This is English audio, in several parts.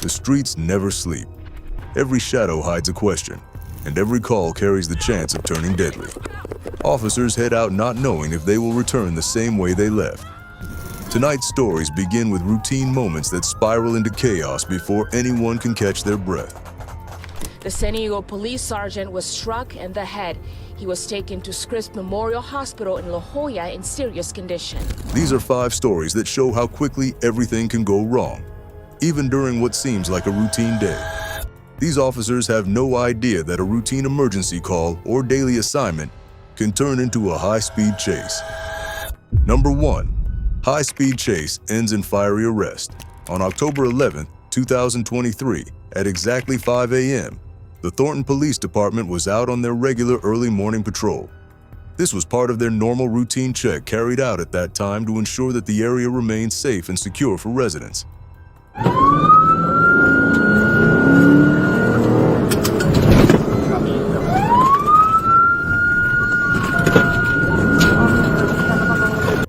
The streets never sleep. Every shadow hides a question, and every call carries the chance of turning deadly. Officers head out not knowing if they will return the same way they left. Tonight's stories begin with routine moments that spiral into chaos before anyone can catch their breath. The San Diego police sergeant was struck in the head. He was taken to Scripps Memorial Hospital in La Jolla in serious condition. These are 5 stories that show how quickly everything can go wrong, even during what seems like a routine day. These officers have no idea that a routine emergency call or daily assignment can turn into a high-speed chase. Number 1. High-speed chase ends in fiery arrest. On October 11, 2023, at exactly 5 a.m., the Thornton Police Department was out on their regular early morning patrol. This was part of their normal routine check carried out at that time to ensure that the area remained safe and secure for residents.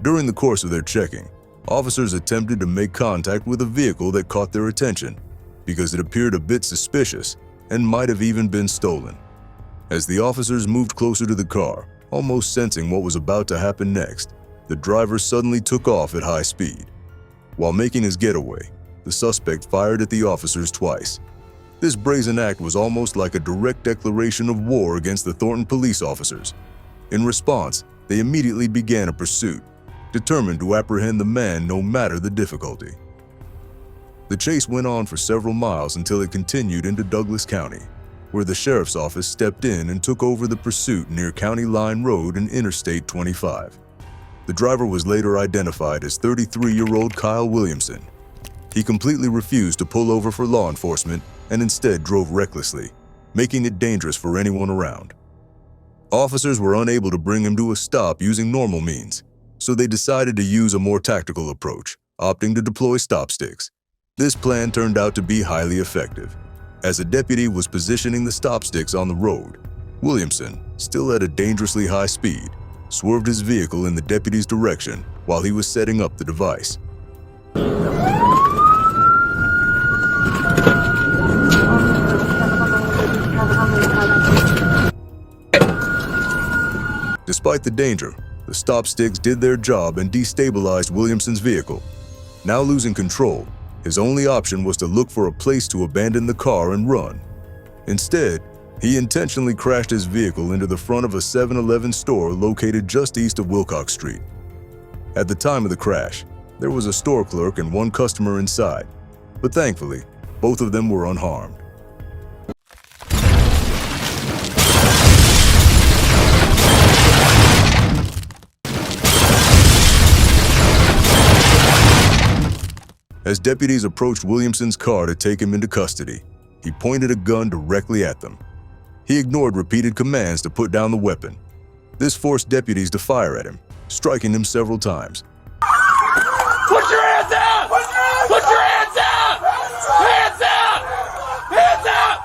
During the course of their checking, officers attempted to make contact with a vehicle that caught their attention because it appeared a bit suspicious and might have even been stolen. As the officers moved closer to the car, almost sensing what was about to happen next, the driver suddenly took off at high speed. While making his getaway, the suspect fired at the officers twice. This brazen act was almost like a direct declaration of war against the Thornton police officers. In response, they immediately began a pursuit, determined to apprehend the man no matter the difficulty. The chase went on for several miles until it continued into Douglas County, where the sheriff's office stepped in and took over the pursuit near County Line Road and Interstate 25. The driver was later identified as 33-year-old Kyle Williamson. He completely refused to pull over for law enforcement and instead drove recklessly, making it dangerous for anyone around. Officers were unable to bring him to a stop using normal means, so they decided to use a more tactical approach, opting to deploy stop sticks. This plan turned out to be highly effective. As a deputy was positioning the stop sticks on the road, Williamson, still at a dangerously high speed, swerved his vehicle in the deputy's direction while he was setting up the device. Despite the danger, the stop sticks did their job and destabilized Williamson's vehicle. Now losing control, his only option was to look for a place to abandon the car and run. Instead, he intentionally crashed his vehicle into the front of a 7-Eleven store located just east of Wilcox Street. At the time of the crash, there was a store clerk and one customer inside, but thankfully, both of them were unharmed. As deputies approached Williamson's car to take him into custody, he pointed a gun directly at them. He ignored repeated commands to put down the weapon. This forced deputies to fire at him, striking him several times. Put your hands out! Put your hands out! Hands out! Hands out!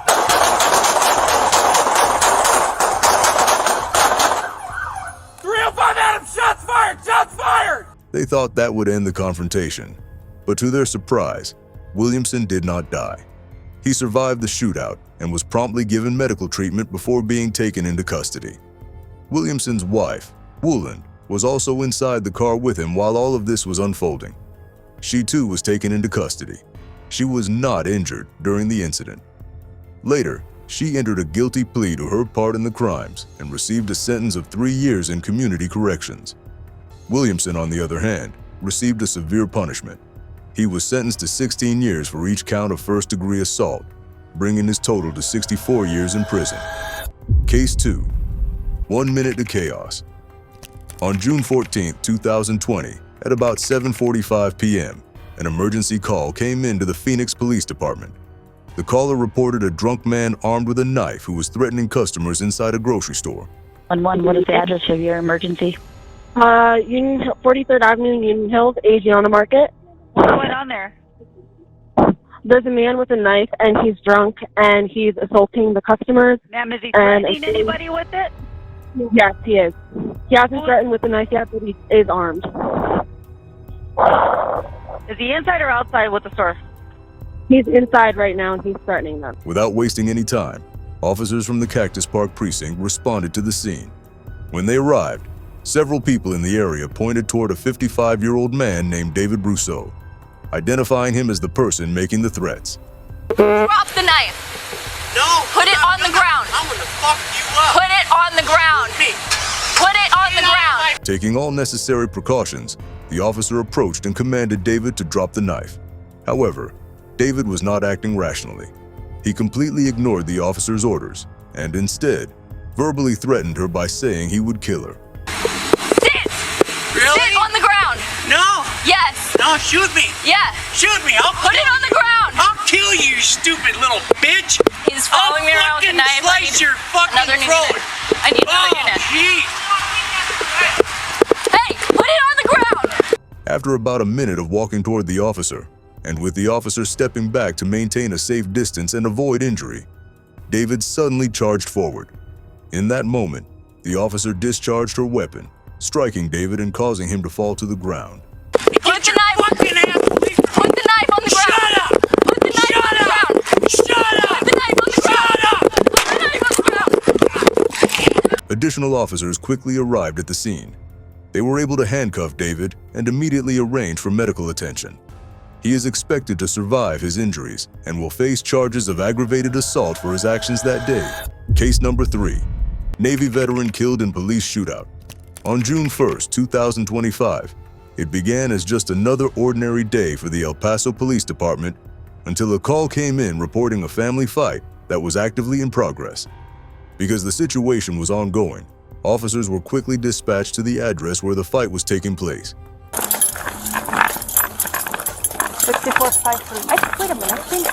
305 Adams, shots fired! Shots fired! They thought that would end the confrontation. But to their surprise, Williamson did not die. He survived the shootout and was promptly given medical treatment before being taken into custody. Williamson's wife, Woolen, was also inside the car with him while all of this was unfolding. She too was taken into custody. She was not injured during the incident. Later, she entered a guilty plea to her part in the crimes and received a sentence of 3 years in community corrections. Williamson, on the other hand, received a severe punishment. He was sentenced to 16 years for each count of first-degree assault, bringing his total to 64 years in prison. Case 2. 1 minute to chaos. On June 14, 2020, at about 7:45 p.m., an emergency call came into the Phoenix Police Department. The caller reported a drunk man armed with a knife who was threatening customers inside a grocery store. 1-1, what is the address of your emergency? 43rd Avenue, Union Hills, Asiana Market. What's going on there? There's a man with a knife, and he's drunk, and he's assaulting the customers. Ma'am, is he threatening anybody with it? Yes, he is. He hasn't threatened with a knife yet, but he is armed. Is he inside or outside with the store? He's inside right now and he's threatening them. Without wasting any time, officers from the Cactus Park precinct responded to the scene. When they arrived, several people in the area pointed toward a 55-year-old man named David Brousseau, identifying him as the person making the threats. Drop the knife. No. Put it on the ground. I'm gonna fuck you up. Put it on the ground. Put it on the ground. Taking all necessary precautions, the officer approached and commanded David to drop the knife. However, David was not acting rationally. He completely ignored the officer's orders and instead verbally threatened her by saying he would kill her. Sit. Really? Sit on the ground. No. Yes. No, shoot me. Yeah. Shoot me. I'll Put it on the ground. I'll kill you, you stupid little bitch. He's following me around with a knife. I'll slice your fucking another throat. unit. I need another unit. Jeez. Hey, put it on the ground. After about a minute of walking toward the officer, and with the officer stepping back to maintain a safe distance and avoid injury, David suddenly charged forward. In that moment, the officer discharged her weapon, striking David and causing him to fall to the ground. Put the knife. Fucking ass. Put the knife on the ground. Shut up. Put the knife on the ground. Shut up. Put the knife on the ground. Shut up. Put the knife on the ground. Additional officers quickly arrived at the scene. They were able to handcuff David and immediately arrange for medical attention. He is expected to survive his injuries and will face charges of aggravated assault for his actions that day. Case number 3. Navy veteran killed in police shootout. On June 1st, 2025, it began as just another ordinary day for the El Paso Police Department until a call came in reporting a family fight that was actively in progress. Because the situation was ongoing, officers were quickly dispatched to the address where the fight was taking place. 6453. Wait a minute, I think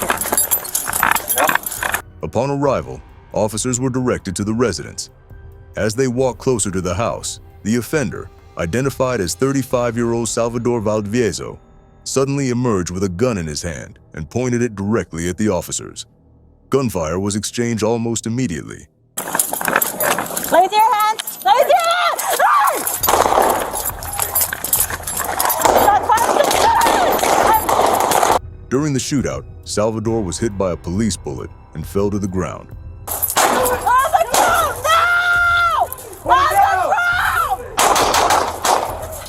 here. Upon arrival, officers were directed to the residence. As they walked closer to the house, the offender, identified as 35-year-old Salvador Valdivieso, suddenly emerged with a gun in his hand and pointed it directly at the officers. Gunfire was exchanged almost immediately. Raise your hands! Raise your hands! During the shootout, Salvador was hit by a police bullet and fell to the ground. On the ground! No! On the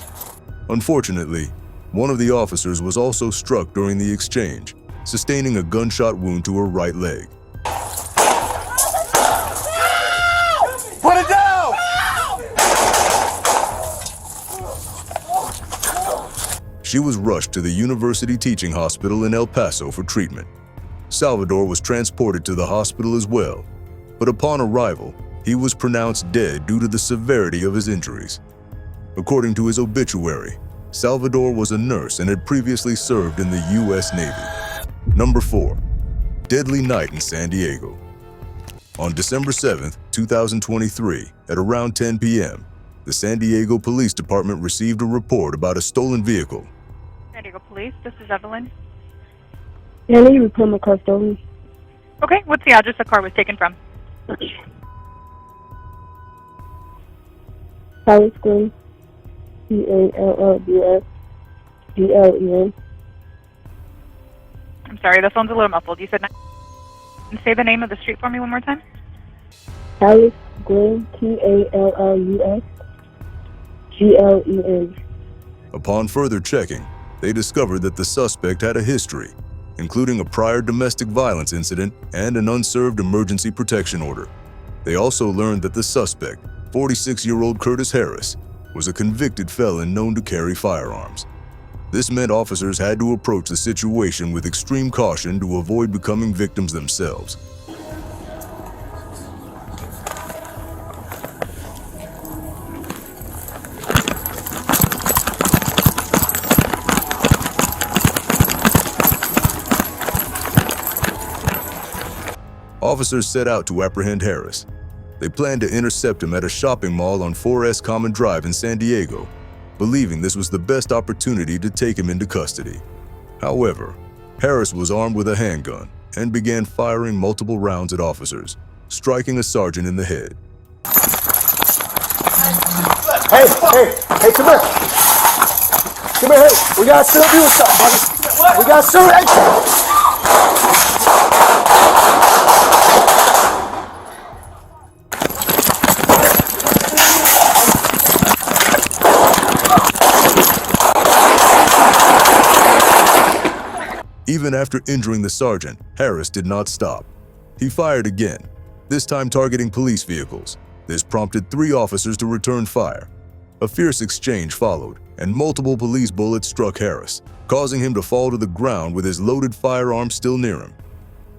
ground! Unfortunately, one of the officers was also struck during the exchange, sustaining a gunshot wound to her right leg. Put it down. She was rushed to the University Teaching Hospital in El Paso for treatment. Salvador was transported to the hospital as well, but upon arrival, he was pronounced dead due to the severity of his injuries. According to his obituary, Salvador was a nurse and had previously served in the U.S. Navy. Number 4. Deadly night in San Diego. On December 7, 2023, at around 10 p.m., the San Diego Police Department received a report about a stolen vehicle. San Diego Police, this is Evelyn. Yeah, you report my car stolen. Okay, what's the address the car was taken from? Palace Glen, Pallus, I'm sorry, the phone's a little muffled. You said say the name of the street for me one more time? Palace Glen, Pallus, Glen. Upon further checking, they discovered that the suspect had a history, including a prior domestic violence incident and an unserved emergency protection order. They also learned that the suspect, 46-year-old Curtis Harris, was a convicted felon known to carry firearms. This meant officers had to approach the situation with extreme caution to avoid becoming victims themselves. Officers set out to apprehend Harris. They planned to intercept him at a shopping mall on 4S Common Drive in San Diego, believing this was the best opportunity to take him into custody. However, Harris was armed with a handgun and began firing multiple rounds at officers, striking a sergeant in the head. Hey, come here. Come here, hey. We gotta still do something, buddy. We gotta still, hey. Even after injuring the sergeant, Harris did not stop. He fired again, this time targeting police vehicles. This prompted 3 officers to return fire. A fierce exchange followed, and multiple police bullets struck Harris, causing him to fall to the ground with his loaded firearm still near him.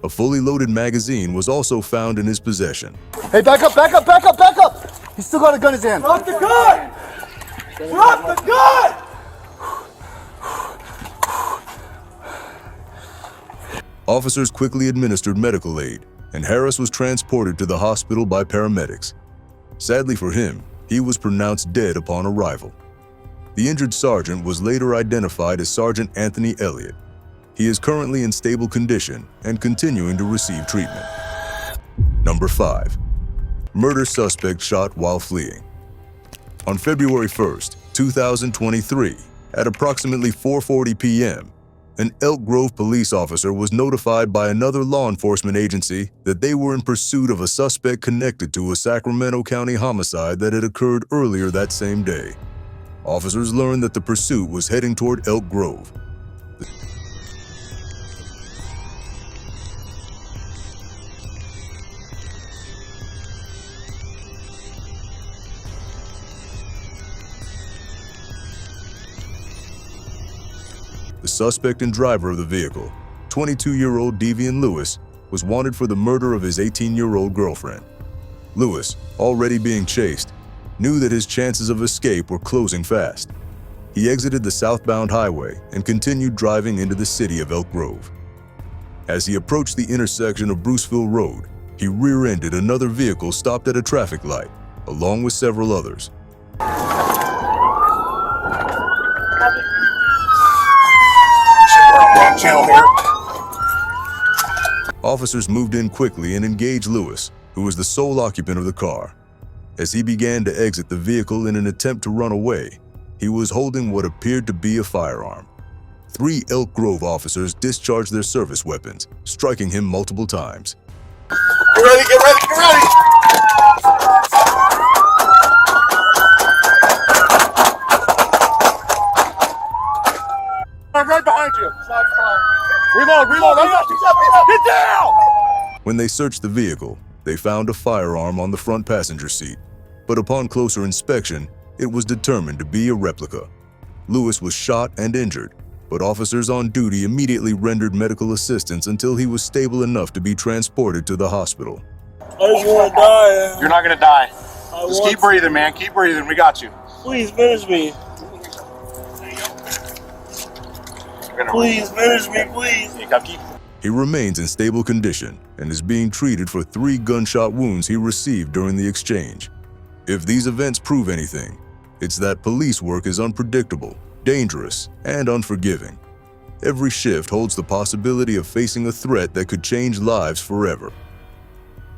A fully loaded magazine was also found in his possession. Hey, back up, back up, back up, back up! He's still got a gun in his hand. Drop the gun! Drop the gun! Officers quickly administered medical aid, and Harris was transported to the hospital by paramedics. Sadly for him, he was pronounced dead upon arrival. The injured sergeant was later identified as Sergeant Anthony Elliott. He is currently in stable condition and continuing to receive treatment. Number 5. Murder suspect shot while fleeing. On February 1st, 2023, at approximately 4:40 p.m., an Elk Grove police officer was notified by another law enforcement agency that they were in pursuit of a suspect connected to a Sacramento County homicide that had occurred earlier that same day. Officers learned that the pursuit was heading toward Elk Grove. The suspect and driver of the vehicle, 22-year-old Devian Lewis, was wanted for the murder of his 18-year-old girlfriend. Lewis, already being chased, knew that his chances of escape were closing fast. He exited the southbound highway and continued driving into the city of Elk Grove. As he approached the intersection of Bruceville Road, he rear-ended another vehicle stopped at a traffic light, along with several others. Channel here. Officers moved in quickly and engaged Lewis, who was the sole occupant of the car. As he began to exit the vehicle in an attempt to run away, he was holding what appeared to be a firearm. 3 Elk Grove officers discharged their service weapons, striking him multiple times. Get ready, get ready, get ready! I'm right behind you. Reload, reload, get down! When they searched the vehicle, they found a firearm on the front passenger seat, but upon closer inspection, it was determined to be a replica. Lewis was shot and injured, but officers on duty immediately rendered medical assistance until he was stable enough to be transported to the hospital. I just want to die. You're not gonna die. Just keep breathing, man. Keep breathing. We got you. Please finish me. Please finish me, please. He remains in stable condition and is being treated for 3 gunshot wounds he received during the exchange. If these events prove anything, it's that police work is unpredictable, dangerous, and unforgiving. Every shift holds the possibility of facing a threat that could change lives forever.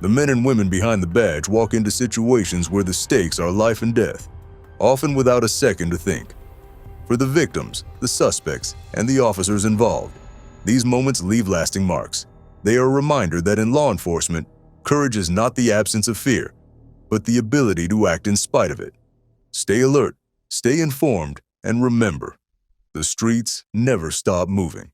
The men and women behind the badge walk into situations where the stakes are life and death, often without a second to think. For the victims, the suspects, and the officers involved, these moments leave lasting marks. They are a reminder that in law enforcement, courage is not the absence of fear, but the ability to act in spite of it. Stay alert, stay informed, and remember, the streets never stop moving.